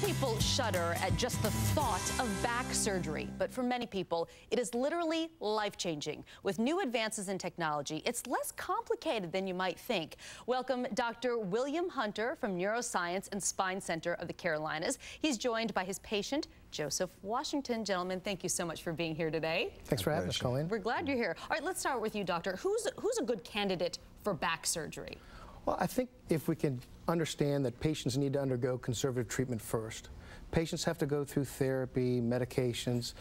people shudder at just the thought of back surgery, but for many people, it is literally life-changing. With new advances in technology, it's less complicated than you might think. Welcome Dr. William Hunter from Neuroscience and Spine Center of the Carolinas. He's joined by his patient, Joseph Washington. Gentlemen, thank you so much for being here today. Thanks for having us, Colleen. We're glad you're here. All right, let's start with you, Doctor. Who's a good candidate for back surgery? Well, I think if we can understand that patients need to undergo conservative treatment first. Patients have to go through therapy, medications,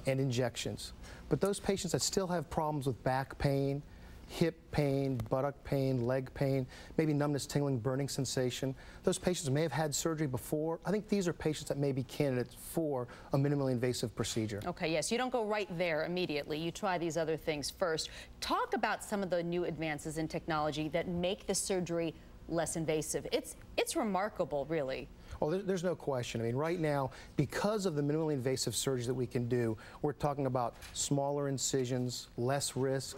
and injections. But those patients that still have problems with back pain, hip pain, buttock pain, leg pain, maybe numbness, tingling, burning sensation, those patients may have had surgery before. I think these are patients that may be candidates for a minimally invasive procedure. Okay, yes, you don't go right there immediately. You try these other things first. Talk about some of the new advances in technology that make the surgery less invasive. It's remarkable, really. Well, there's no question. I mean, right now, because of the minimally invasive surgery that we can do, we're talking about smaller incisions, less risk,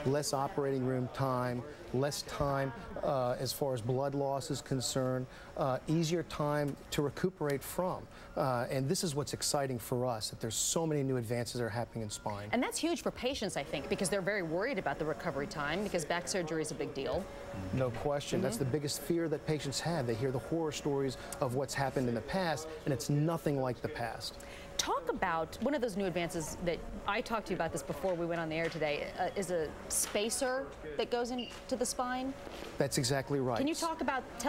less operating room time, less time as far as blood loss is concerned, easier time to recuperate from. And this is what's exciting for us, that there's so many new advances that are happening in spine. And that's huge for patients, I think, because they're very worried about the recovery time, because back surgery is a big deal. No question. That's the biggest fear that patients have. They hear the horror stories of what's happened in the past, and it's nothing like the past. Talk about one of those new advances that I talked to you about this before we went on the air today, is a spacer that goes into the spine. That's exactly right. Can you tell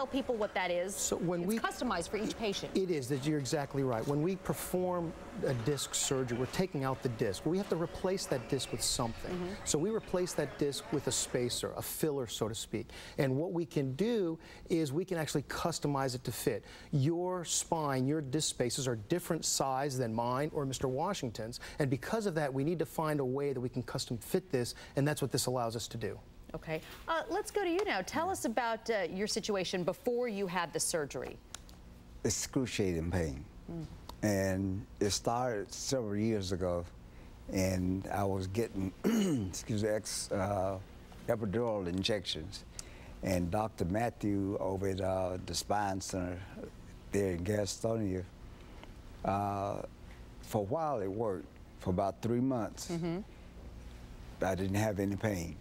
people what that is? So when it's customized for each patient. It is, that you're exactly right. When we perform a disc surgery, we're taking out the disc. We have to replace that disc with something. So we replace that disc with a spacer, a filler, so to speak. And what we can do is we can actually customize it to fit. Your spine, your disc spaces are different size than mine or Mr. Washington's, and because of that, we need to find a way that we can custom fit this, and that's what this allows us to do. Okay, let's go to you now. Tell us about your situation before you had the surgery. Excruciating pain. And it started several years ago, and I was getting epidural injections. And Dr. Matthew over at the Spine Center there in Gastonia, for a while it worked. For about 3 months, I didn't have any pain.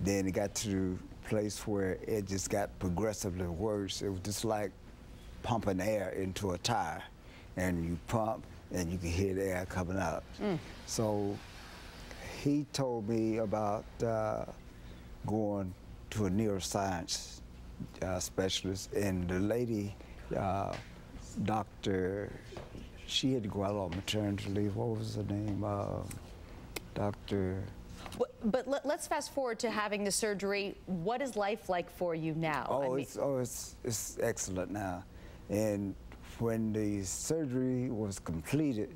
Then it got to the place where it just got progressively worse. It was just like pumping air into a tire. And you pump, and you can hear the air coming out. So he told me about going to a neuroscience specialist, and the lady, Dr. She had to go out on maternity leave. What was her name? Dr. But let's fast forward to having the surgery. What is life like for you now? Oh, it's excellent now. And when the surgery was completed,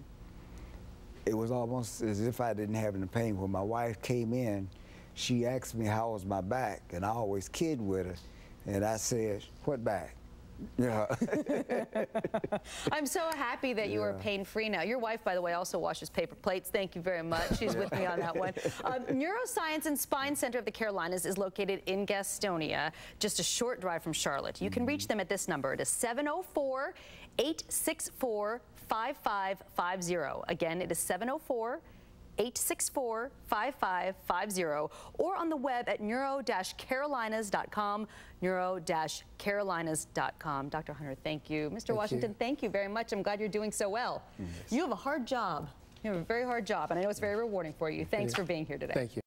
it was almost as if I didn't have any pain. When my wife came in, she asked me how was my back, and I always kid with her, and I said, "What back?" Yeah. I'm so happy that you are pain-free now. Your wife, by the way, also washes paper plates. Thank you very much. She's with me on that one. Neuroscience and Spine Center of the Carolinas is located in Gastonia, just a short drive from Charlotte. You can reach them at this number. It is 704-864-5550. Again, it is 704-864-5550, or on the web at neuro-carolinas.com, neuro-carolinas.com. Dr. Hunter, thank you. Mr. Washington, thank you very much. I'm glad you're doing so well. You have a hard job. You have a very hard job, and I know it's very rewarding for you. Thanks for being here today. Thank you.